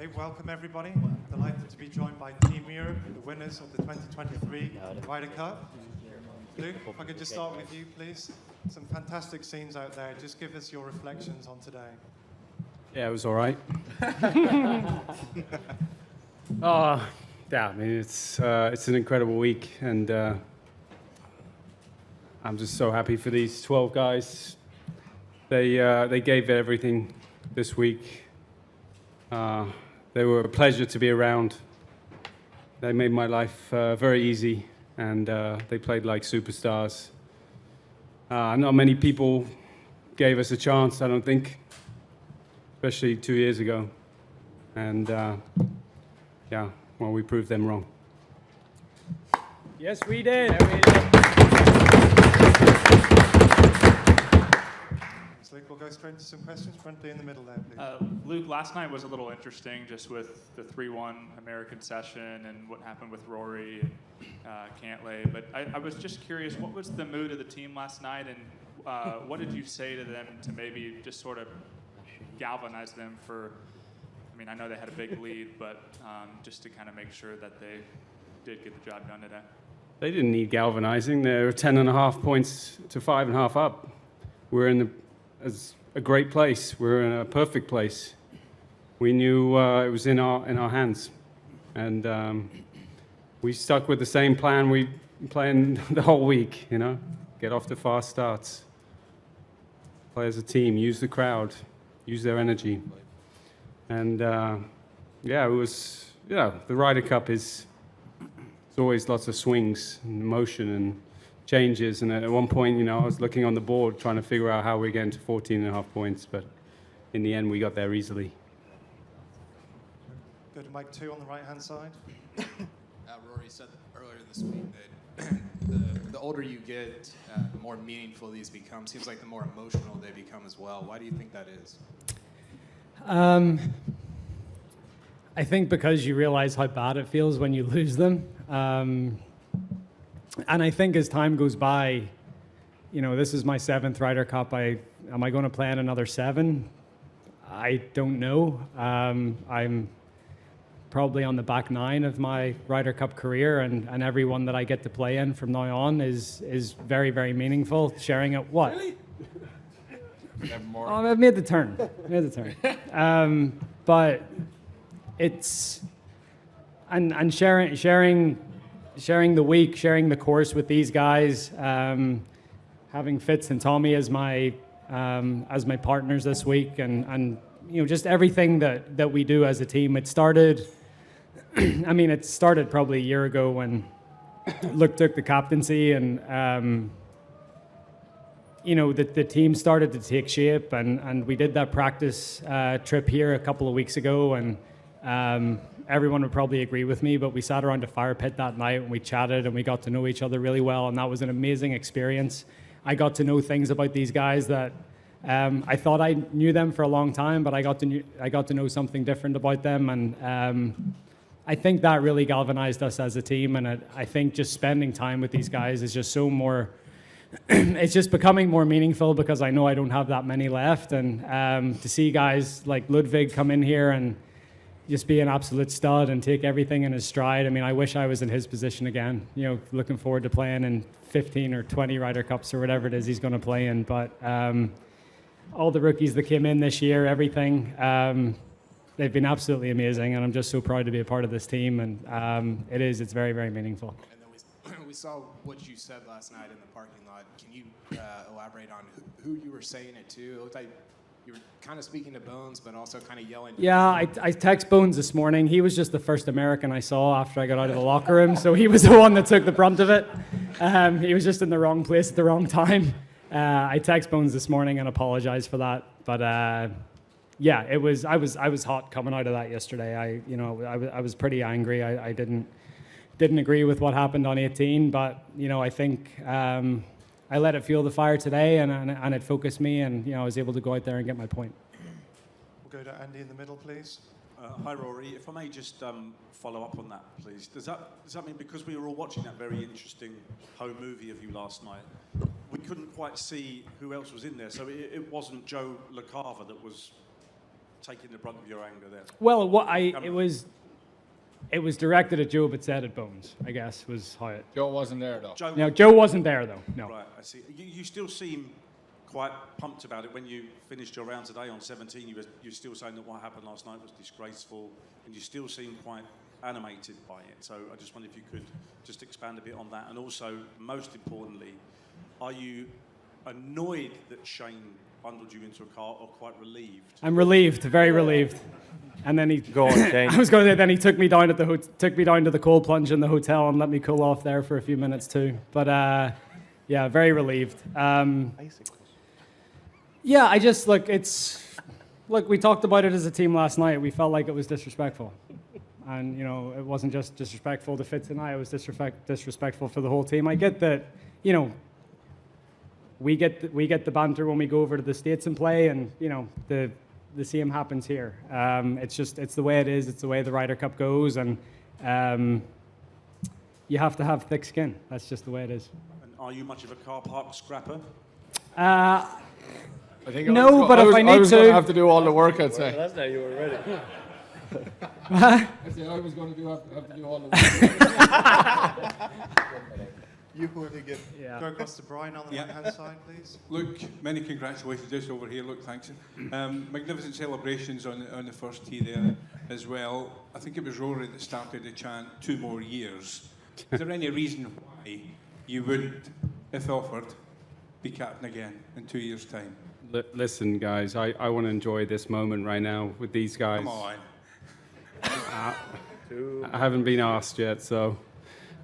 Okay, welcome everybody. Delighted to be joined by Team Europe, the winners of the 2023 Ryder Cup. Luke, if I could just start with you, please. Some fantastic scenes out there. Just give us your reflections on today. Yeah, it was all right. Yeah, I mean, it's an incredible week, and I'm just so happy for these 12 guys. They gave everything this week. They were a pleasure to be around. They made my life very easy, and they played like superstars. Not many people gave us a chance, I don't think, especially 2 years ago. And yeah, well, we proved them wrong. Yes, we did. Luke, we'll go straight into some questions. Friendly in the middle there, please. Luke, last night was a little interesting just with the 3-1 American session and what happened with Rory and Cantlay. But I was just curious, what was the mood of the team last night, and what did you say to them to maybe just sort of galvanize them for, I mean, I know they had a big lead, but just to kind of make sure that they did get the job done today? They didn't need galvanizing. They were 10.5 points to 5.5 up. We're in a great place. We're in a perfect place. We knew it was in our hands, and we stuck with the same plan we planned the whole week. You know, get off to fast starts, play as a team, use the crowd, use their energy, and yeah, it was. Yeah, the Ryder Cup is. It's always lots of swings and motion and changes, and at one point, you know, I was looking on the board trying to figure out how we're getting to 14.5 points, but in the end, we got there easily. Go to mic 2 on the right-hand side. Rory said earlier this week that the older you get, the more meaningful these become. Seems like the more emotional they become as well. Why do you think that is? I think because you realize how bad it feels when you lose them. And I think as time goes by, you know, this is my 7th Ryder Cup. Am I going to play in another 7? I don't know. I'm probably on the back 9 of my Ryder Cup career, and every one that I get to play in from now on is very, very meaningful. Sharing it, what? Really? Oh, I've made the turn. But it's and sharing the week, sharing the course with these guys, having Fitz and Tommy as my partners this week, and you know, just everything that we do as a team. It started, I mean, it started probably a year ago when Luke took the captaincy, and you know, the team started to take shape, and we did that practice trip here a couple of weeks ago, and everyone would probably agree with me, but we sat around a fire pit that night and we chatted and we got to know each other really well, and that was an amazing experience. I got to know things about these guys that I thought I knew them for a long time, but I got to know something different about them, and I think that really galvanized us as a team. And I think just spending time with these guys is just so more. It's just becoming more meaningful because I know I don't have that many left, and to see guys like Ludwig come in here and just be an absolute stud and take everything in his stride. I mean, I wish I was in his position again. You know, looking forward to playing in 15 or 20 Ryder Cups or whatever it is he's going to play in. But all the rookies that came in this year, everything, they've been absolutely amazing, and I'm just so proud to be a part of this team. And it's very, very meaningful. And then we saw what you said last night in the parking lot. Can you elaborate on who you were saying it to? It looked like you were kind of speaking to Bones, but also kind of yelling. Yeah, I text Bones this morning. He was just the first American I saw after I got out of the locker room, so he was the one that took the brunt of it. He was just in the wrong place at the wrong time. I text Bones this morning and apologized for that. But yeah, I was hot coming out of that yesterday. I was pretty angry. I didn't agree with what happened on 18, but you know, I think. I let it fuel the fire today, and it focused me, and you know, I was able to go out there and get my point. We'll go to Andy in the middle, please. Hi, Rory. If I may just follow up on that, please. Does that mean, because we were all watching that very interesting home movie of you last night, we couldn't quite see who else was in there? So it wasn't Joe LaCava that was taking the brunt of your anger there? Well, it was directed at Joe, but said at Bones, I guess, was how it. Joe wasn't there though. Joe wasn't there though. No. Right, I see. You still seem quite pumped about it when you finished your round today on 17. You're still saying that what happened last night was disgraceful, and you still seem quite animated by it. So I just wonder if you could just expand a bit on that. And also, most importantly, are you annoyed that Shane bundled you into a car, or quite relieved? I'm relieved, very relieved. And then he Go on, Shane. I was going to say, then he took me down to the cold plunge in the hotel and let me cool off there for a few minutes too. But yeah, very relieved. Yeah, I just look. We talked about it as a team last night. We felt like it was disrespectful, and you know, it wasn't just disrespectful to Fitz and I. It was disrespectful for the whole team. I get that. You know, we get the banter when we go over to the States and play, and you know, the same happens here. It's the way it is. It's the way the Ryder Cup goes, and you have to have thick skin. That's just the way it is. And are you much of a car park scrapper? I think But if I need I was going to, to have to do all the work. I'd say. That's now you were ready. I said I was going to have to do all the work. You want to go yeah. across to Brian on the right-hand side, please? Look, many congratulations just over here. Look, thanks. Magnificent celebrations on the first tee there as well. I think it was Rory that started the chant 2 more years. Is there any reason why you wouldn't, if offered, be captain again in 2 years' time? Listen, guys, I want to enjoy this moment right now with these guys. Come on. I haven't been asked yet, so.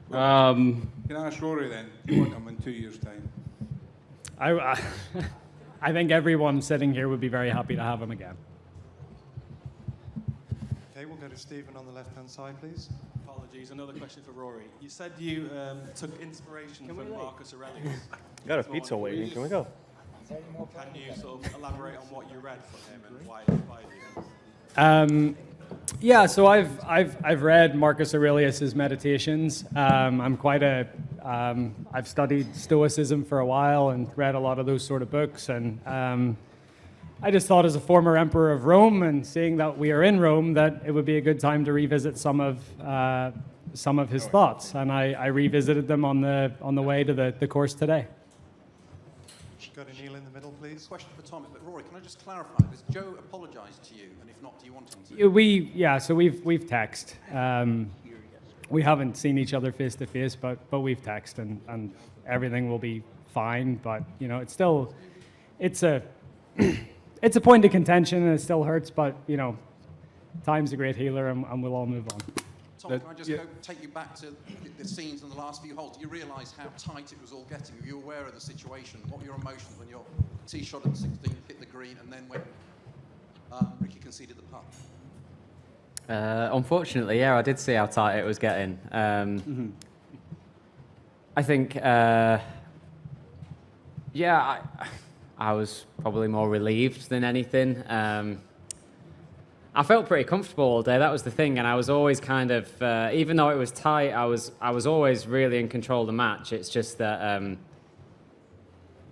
Can I ask Rory then? Do you want him in 2 years' time? I think everyone sitting here would be very happy to have him again. Okay, we'll go to Stephen on the left-hand side, please. Apologies, another question for Rory. You said you took inspiration from Marcus Aurelius. Got a pizza waiting. Can we go? Can you sort of elaborate on what you read from him and why it inspired you? Yeah, so I've read Marcus Aurelius's Meditations. I've studied Stoicism for a while and read a lot of those sort of books. And I just thought, as a former emperor of Rome, and seeing that we are in Rome, that it would be a good time to revisit some of his thoughts. And I revisited them on the way to the course today. Go to Neil in the middle, please. Question for Tommy, but Rory, can I just clarify? Has Joe apologised to you, and if not, do you want him to? So we've texted. We haven't seen each other face to face, but we've texted, and everything will be fine. But you know, it's a point of contention, and it still hurts. But you know, time's a great healer, and we'll all move on. Tom, can I just take you back to the scenes in the last few holes? Do you realise how tight it was all getting? Were you aware of the situation? What were your emotions when your tee shot at 16 hit the green, and then when Ricky conceded the putt? Unfortunately, yeah, I did see how tight it was getting. I think, I was probably more relieved than anything. I felt pretty comfortable all day. That was the thing, and I was always kind of, even though it was tight, I was always really in control of the match. It's just that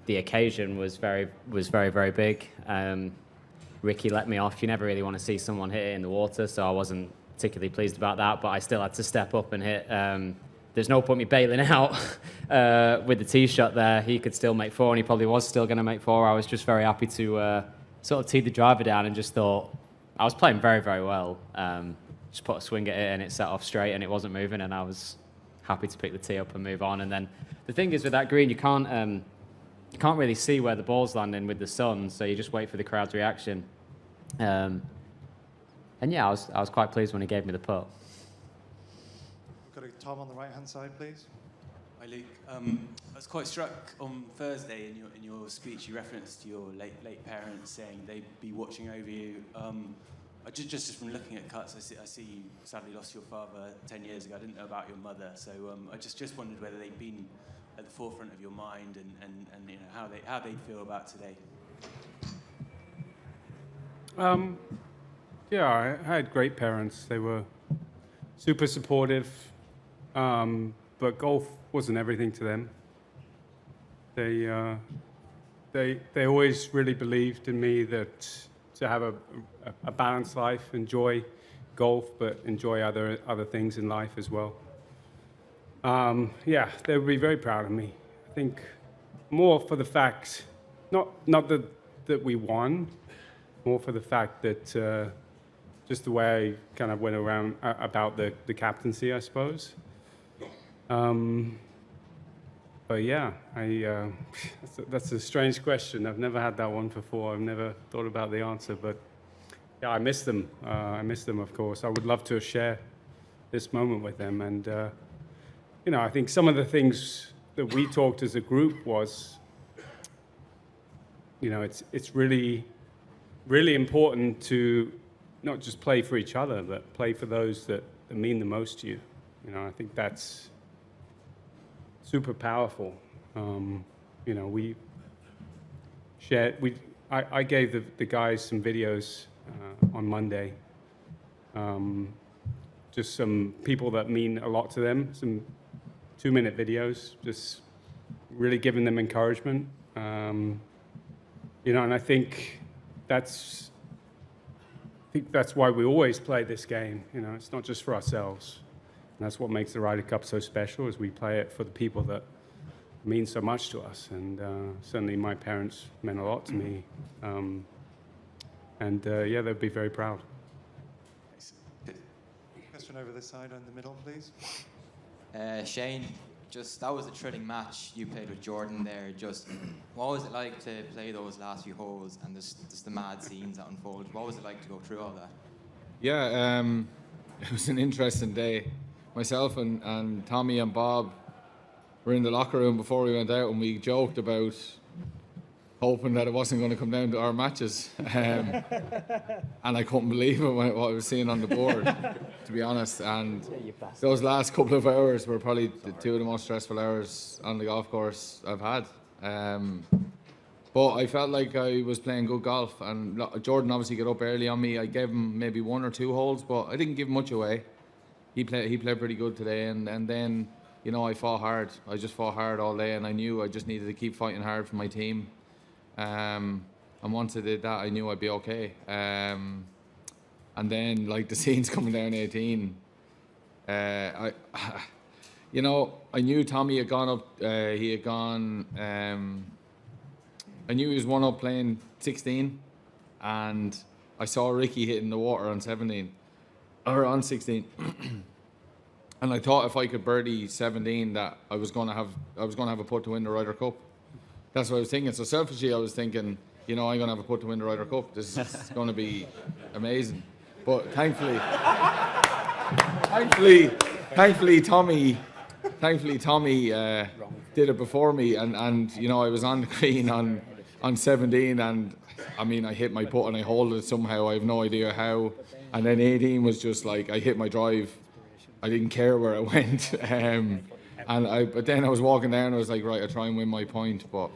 the occasion was very, very big. Ricky let me off. You never really want to see someone hit it in the water, so I wasn't particularly pleased about that. But I still had to step up and hit. There's no point me bailing out with the tee shot there. He could still make 4, and he probably was still going to make 4. I was just very happy to sort of tee the driver down, and just thought. I was playing very, very well. Just put a swing at it and it set off straight and it wasn't moving, and I was happy to pick the tee up and move on. And then the thing is, with that green, you can't really see where the ball's landing with the sun, so you just wait for the crowd's reaction. And yeah, I was quite pleased when he gave me the putt. We've got to Tom on the right-hand side, please. Hi, Luke. I was quite struck on Thursday in your speech. You referenced your late parents, saying they'd be watching over you. Just from looking at cuts, I see you sadly lost your father 10 years ago. I didn't know about your mother, so I just wondered whether they'd been at the forefront of your mind and you know how they feel about today. Yeah, I had great parents. They were super supportive, but golf wasn't everything to them. They always really believed in me that to have a balanced life, enjoy golf, but enjoy other things in life as well. Yeah, they would be very proud of me. I think more for the fact, not that we won, more for the fact that just the way I kind of went around about the captaincy, I suppose. But yeah, that's a strange question. I've never had that one before. I've never thought about the answer, but yeah, I miss them. I miss them, of course. I would love to share this moment with them. And, you know, I think some of the things that we talked as a group was, you know, it's really, really important to not just play for each other, but play for those that mean the most to you. You know, I think that's super powerful. You know, we shared, I gave the guys some videos on Monday. Just some people that mean a lot to them, some 2-minute videos, just really giving them encouragement. You know, and I think that's why we always play this game. You know, it's not just for ourselves. And that's what makes the Ryder Cup so special, is we play it for the people that mean so much to us. And certainly my parents meant a lot to me. Yeah, they'd be very proud. Question over this side in the middle, please. Shane, just that was a thrilling match you played with Jordan there. Just what was it like to play those last few holes and just the mad scenes that unfolded? What was it like to go through all that? Yeah, it was an interesting day. Myself and Tommy and Bob were in the locker room before we went out, and we joked about hoping that it wasn't going to come down to our matches. And I couldn't believe it what I was seeing on the board, to be honest. And those last couple of hours were probably the two of the most stressful hours on the golf course I've had. But I felt like I was playing good golf, and Jordan obviously got up early on me. I gave him maybe 1 or 2 holes, but I didn't give much away. He played pretty good today, and then, you know, I fought hard. I just fought hard all day, and I knew I just needed to keep fighting hard for my team. And once I did that, I knew I'd be okay. And then, like, the scenes coming down 18, you know, I knew Tommy had gone up. He had gone. I knew he was 1 up playing 16, and I saw Ricky hitting the water on 17 or on 16. And I thought if I could birdie 17, that I was going to have a putt to win the Ryder Cup. That's what I was thinking. So selfishly, I was thinking, you know, I'm going to have a putt to win the Ryder Cup. This is going to be amazing. But thankfully, Tommy did it before me, and you know, I was on the green on 17, and I mean, I hit my putt and I hold it somehow. I have no idea how. And then 18 was just like, I hit my drive. I didn't care where it went. But then I was walking down, I was like, right, I'll try and win my point. But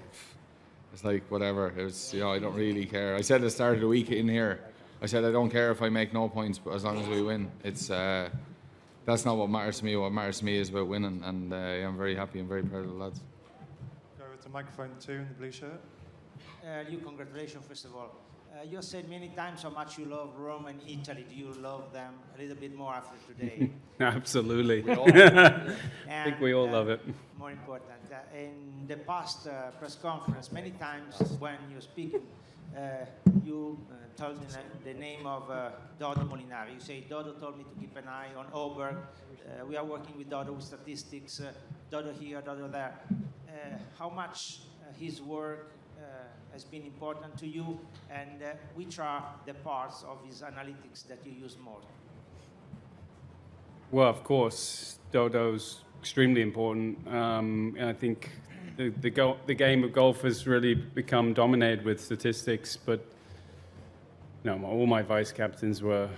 it's like, whatever. It was, you know, I don't really care. I said at the start of the week in here, I said, I don't care if I make no points, but as long as we win. It's that's not what matters to me. What matters to me is about winning. And I'm very happy and very proud of the lads. Go over to microphone 2 in the blue shirt. Congratulations, first of all. You said many times how much you love Rome and Italy. Do you love them a little bit more after today? Absolutely. I think we all love it. More important, in the past press conference, many times when you speak, you told me the name of Dodo Molinari. You say, Dodo told me to keep an eye on Oberg. We are working with Dodo with statistics, Dodo here, Dodo there. How much his work has been important to you, and which are the parts of his analytics that you use more? Well, of course, Dodo's extremely important. And I think the game of golf has really become dominated with statistics, but you know, all my vice captains were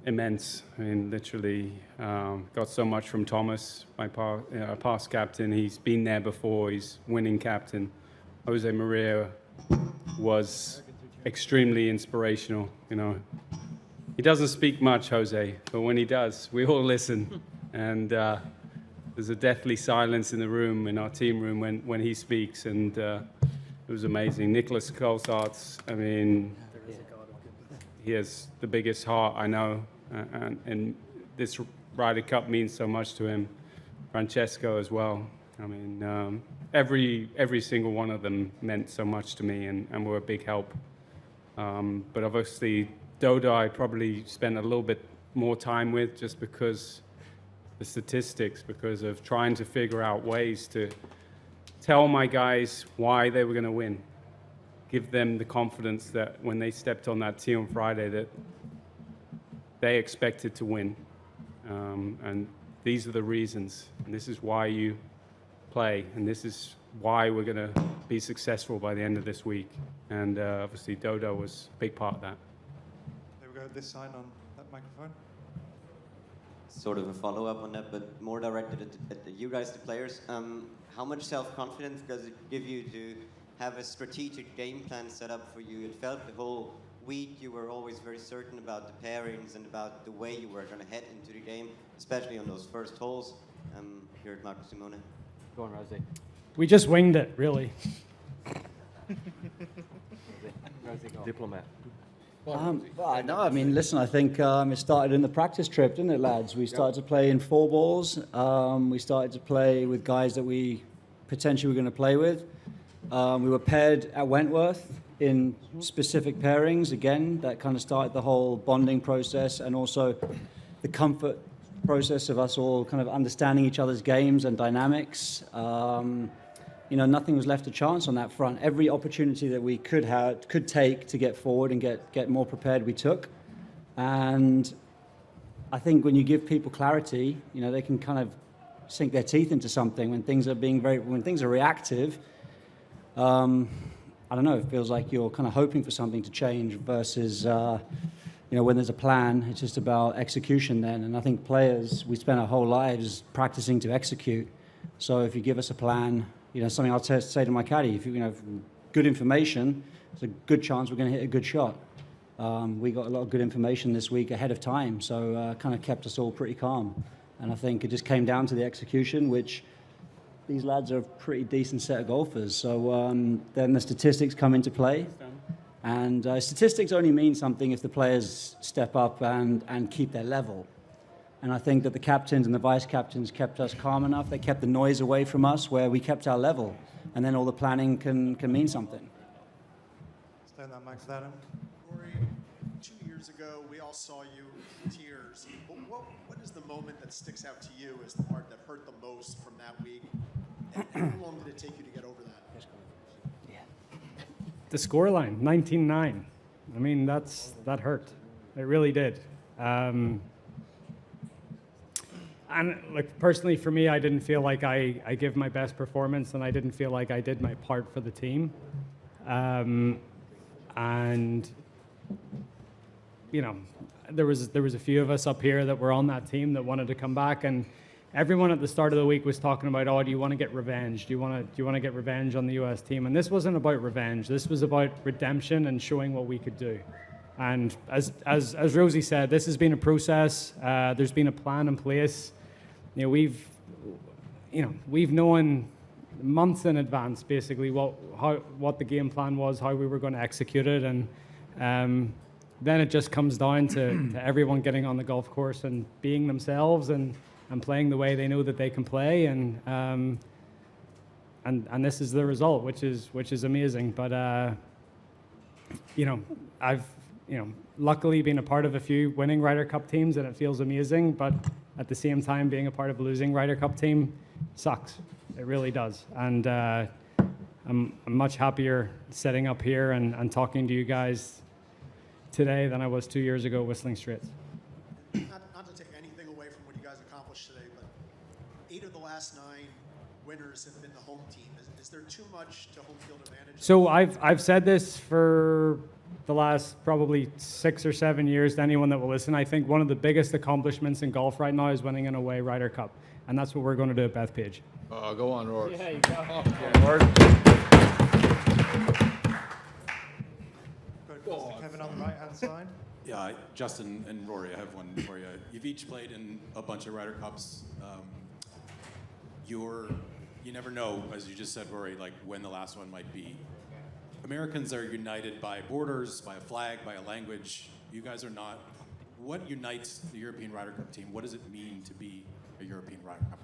immense. I mean, literally got so much from Thomas, my past captain. He's been there before. He's winning captain. Jose Maria was extremely inspirational. You know, he doesn't speak much, Jose, but when he does, we all listen. And there's a deathly silence in the room, in our team room, when he speaks, and it was amazing. Nicholas Colsaerts, I mean, he has the biggest heart I know, and this Ryder Cup means so much to him. Francesco as well. I mean, every single one of them meant so much to me and were a big help. But obviously, Dodo I probably spent a little bit more time with just because the statistics, because of trying to figure out ways to tell my guys why they were going to win. Give them the confidence that when they stepped on that tee on Friday that they expected to win. And these are the reasons. And this is why you play. And this is why we're going to be successful by the end of this week. And obviously Dodo was a big part of that. There we go, this side on that microphone. Sort of a follow-up on that, but more directed at you guys, the players. How much self-confidence does it give you to have a strategic game plan set up for you? It felt the whole week you were always very certain about the pairings and about the way you were going to head into the game, especially on those first holes. Here at Marco Simone. Go on, Rosie. We just winged it, really. Diplomat. No, I mean, listen, I think it started in the practice trip, didn't it, lads? We started to play in 4 balls. We started to play with guys that we potentially were going to play with. We were paired at Wentworth in specific pairings. Again, that kind of started the whole bonding process and also the comfort process of us all kind of understanding each other's games and dynamics. Nothing was left to chance on that front. Every opportunity that we could take to get forward and get more prepared, we took. And I think when you give people clarity, they can kind of sink their teeth into something. When things are reactive, I don't know, it feels like you're kind of hoping for something to change versus, when there's a plan, it's just about execution then. And I think players, we spend our whole lives practicing to execute. So if you give us a plan, something I'll say to my caddy, if good information, there's a good chance we're going to hit a good shot. We got a lot of good information this week ahead of time, so kind of kept us all pretty calm. And I think it just came down to the execution, which these lads are a pretty decent set of golfers. So then the statistics come into play. And statistics only mean something if the players step up and keep their level. And I think that the captains and the vice captains kept us calm enough. They kept the noise away from us where we kept our level. And then all the planning can mean something. Stand that mic, Adam. Rory, 2 years ago, we all saw you in tears. But what is the moment that sticks out to you as the part that hurt the most from that week? And how long did it take you to get over that? The scoreline, 19-9. I mean, that hurt. It really did. And like personally for me, I didn't feel like I give my best performance, and I didn't feel like I did my part for the team. And there was a few of us up here that were on that team that wanted to come back, and everyone at the start of the week was talking about, do you want to get revenge? Do you want to get revenge on the US team? And this wasn't about revenge. This was about redemption and showing what we could do. And as Rosie said, this has been a process. There's been a plan in place. We've known months in advance basically what the game plan was, how we were going to execute it, and then it just comes down to everyone getting on the golf course and being themselves and playing the way they know that they can play, and this is the result, which is amazing. But I've luckily been a part of a few winning Ryder Cup teams, and it feels amazing. But at the same time, being a part of a losing Ryder Cup team sucks. It really does. And I'm much happier sitting up here and talking to you guys today than I was 2 years ago whistling Straits. Not to take anything away from what you guys accomplished today, but 8 of the last 9 winners have been the home team. Is there too much to home field advantage? So I've said this for the last probably 6 or 7 years to anyone that will listen. I think one of the biggest accomplishments in golf right now is winning an away Ryder Cup, and that's what we're going to do at Bethpage. Oh, go on, Rory. Yeah, you go. Kevin on the right-hand side. Yeah, Justin and Rory, I have one for you. You've each played in a bunch of Ryder Cups. You never know, as you just said, Rory, like when the last one might be. Americans are united by borders, by a flag, by a language. You guys are not. What unites the European Ryder Cup team? What does it mean to be a European Ryder Cup?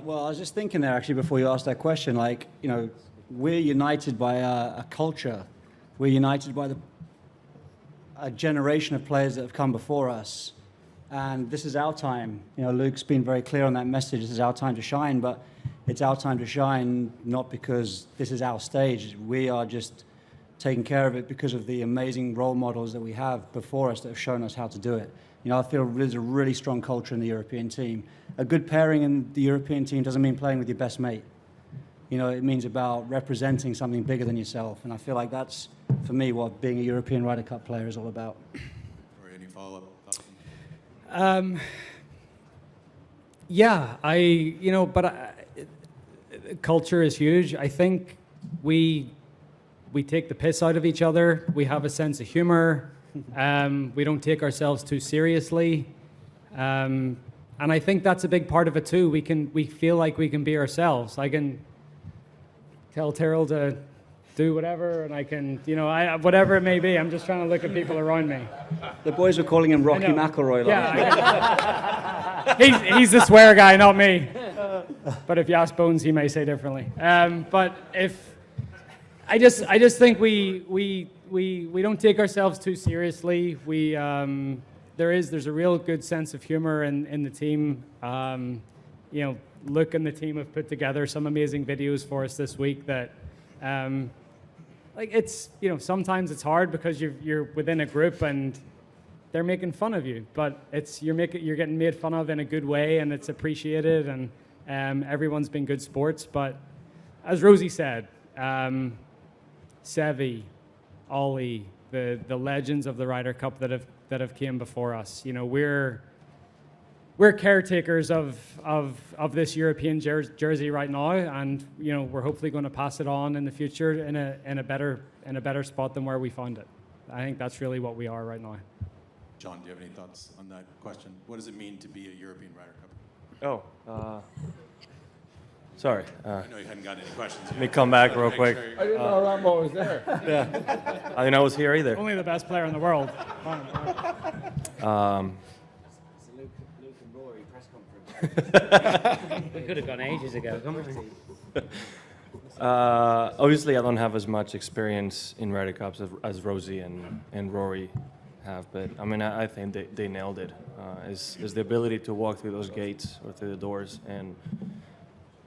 Well, I was just thinking there actually before you asked that question, like, you know, we're united by a culture. We're united by a generation of players that have come before us. And this is our time. You know, Luke's been very clear on that message. This is our time to shine, but it's our time to shine not because this is our stage. We are just taking care of it because of the amazing role models that we have before us that have shown us how to do it. You know, I feel there's a really strong culture in the European team. A good pairing in the European team doesn't mean playing with your best mate. You know, it means about representing something bigger than yourself. And I feel like that's, for me, what being a European Ryder Cup player is all about. Or any follow-up? Yeah, culture is huge. I think we take the piss out of each other. We have a sense of humor. We don't take ourselves too seriously. And I think that's a big part of it too. We feel like we can be ourselves. I can tell Tyrrell to do whatever, and I can, whatever it may be. I'm just trying to look at people around me. The boys were calling him Rocky McIlroy. Yeah, he's the swear guy, not me. But if you ask Bones, he may say differently. But I just think we don't take ourselves too seriously. There's a real good sense of humor in the team. Luke and the team have put together some amazing videos for us this week that, sometimes it's hard because you're within a group and they're making fun of you, but you're getting made fun of in a good way, and it's appreciated, and everyone's been good sports. But as Rosie said, Sevi, Ollie, the legends of the Ryder Cup that have came before us. We're caretakers of this European jersey right now, and we're hopefully going to pass it on in the future in a better spot than where we found it. I think that's really what we are right now. John, do you have any thoughts on that question? What does it mean to be a European Ryder Cup? Sorry. I know you hadn't got any questions. Let me come back real quick. I didn't know Rambo was there. Yeah. I didn't know I was here either. Only the best player in the world. Luke and Rory press conference. We could have gone ages ago, couldn't we? Obviously, I don't have as much experience in Ryder Cups as Rosie and Rory have, but I mean, I think they nailed it. Is the ability to walk through those gates or through the doors and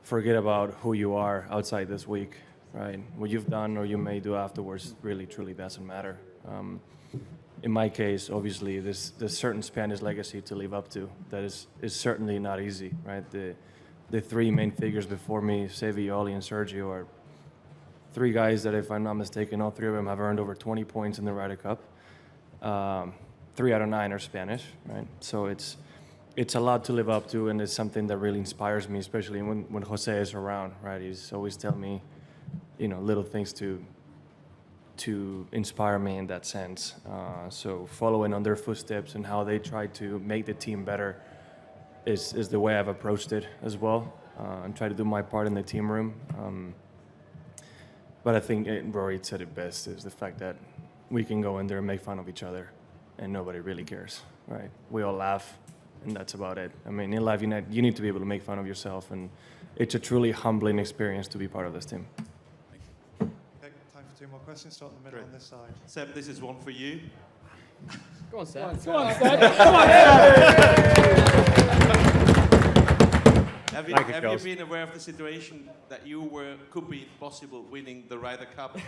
forget about who you are outside this week, right? What you've done or you may do afterwards really, truly doesn't matter. In my case, obviously, there's certain Spanish legacy to live up to that is certainly not easy, right? The three main figures before me, Sevi, Ollie, and Sergio, are three guys that, if I'm not mistaken, all three of them have earned over 20 points in the Ryder Cup. 3 out of 9 are Spanish, right? So it's a lot to live up to, and it's something that really inspires me, especially when Jose is around, right? He's always telling me, little things to inspire me in that sense. So following on their footsteps and how they try to make the team better is the way I've approached it as well, and try to do my part in the team room. But I think Rory said it best, is the fact that we can go in there and make fun of each other and nobody really cares, right? We all laugh, and that's about it. I mean, in life, you need to be able to make fun of yourself, and it's a truly humbling experience to be part of this team. Okay, time for 2 more questions. Start in the middle on this side. Seb, this is one for you. Go on, Seb. Go on, Seb. Come on, Seb. Have you been aware of the situation that you could be possible winning the Ryder Cup?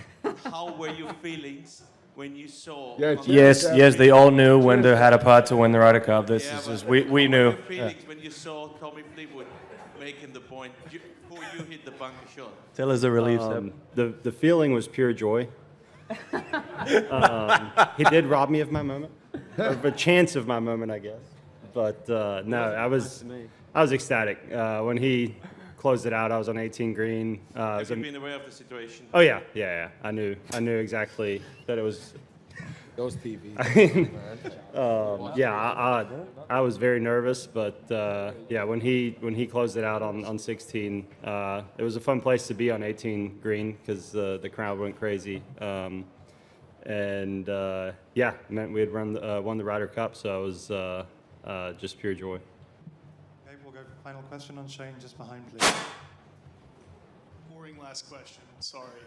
How were your feelings when you saw? Yes, they all knew when they had a putt to win the Ryder Cup. We knew. What were your feelings when you saw Tommy Fleetwood making the point before you hit the bunker shot? Tell us the relief, Seb. The feeling was pure joy. He did rob me of my moment, or of a chance of my moment, I guess. But no, I was ecstatic when he closed it out. I was on 18 green. Have you been aware of the situation? Oh yeah. I knew exactly that it was Those TVs. I mean, I was very nervous, but yeah, when he closed it out on 16, it was a fun place to be on 18 green because the crowd went crazy, and yeah, it meant we had won the Ryder Cup, so it was just pure joy. Okay, we'll go for final question on Shane, just behind, please. Boring last question, sorry.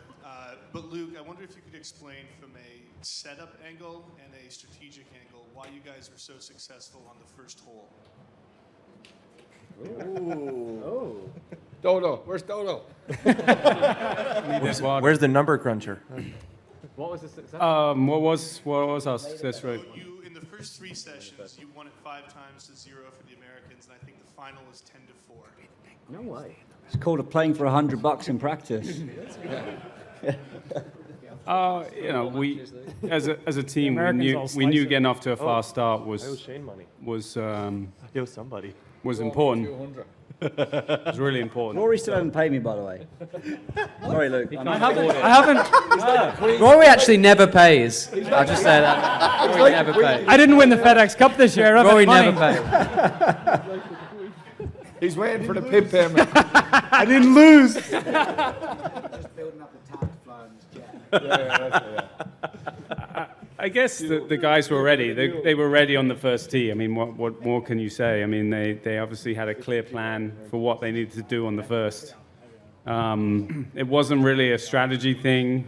But Luke, I wonder if you could explain from a setup angle and a strategic angle why you guys were so successful on the first hole. Ooh. Dodo, where's Dodo? Where's the number cruncher? What was the success? What was our success rate? So you, in the first 3 sessions, you won it 5 times to 0 for the Americans, and I think the final was 10-4. No way. It's called playing for $100 in practice. You know, we as a team we knew getting off to a fast start was important. It was really important. Rory still hasn't paid me, by the way. Sorry, Luke. I haven't. Rory actually never pays. I'll just say that. Rory never pays. I didn't win the FedEx Cup this year. Rory never pays. He's waiting for the PIP payment. I didn't lose. Just building up the tank to fly on this jet. I guess the guys were ready. They were ready on the first tee. I mean, what more can you say? I mean, they obviously had a clear plan for what they needed to do on the first. It wasn't really a strategy thing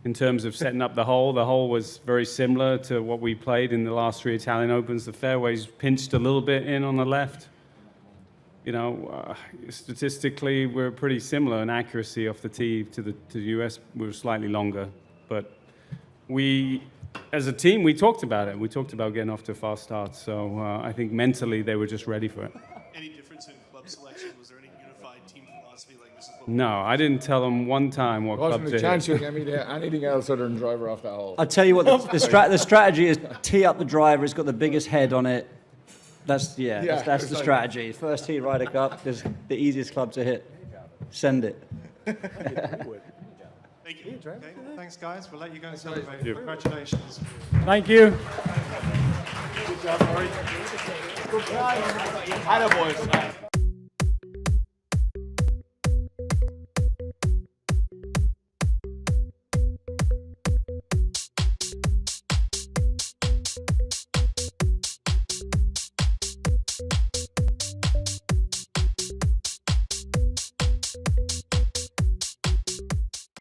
in terms of setting up the hole. The hole was very similar to what we played in the last 3 Italian Opens. The fairways pinched a little bit in on the left. You know, statistically, we're pretty similar in accuracy off the tee to the US. We were slightly longer, but we, as a team, we talked about it. We talked about getting off to a fast start. So I think mentally they were just ready for it. Any difference in club selection? Was there any unified team philosophy like this is what No, I didn't tell them one time what club Wasn't to a chance hit. you'll get me there anything else other than driver off that hole. I'll tell you what, the strategy is tee up the driver. It's got the biggest head on it. That's the strategy. First tee Ryder Cup is the easiest club to hit. Send it. Thank you. Okay, thanks, guys. We'll let you go and celebrate. Congratulations. Thank you. Good job, Rory. Attaboys.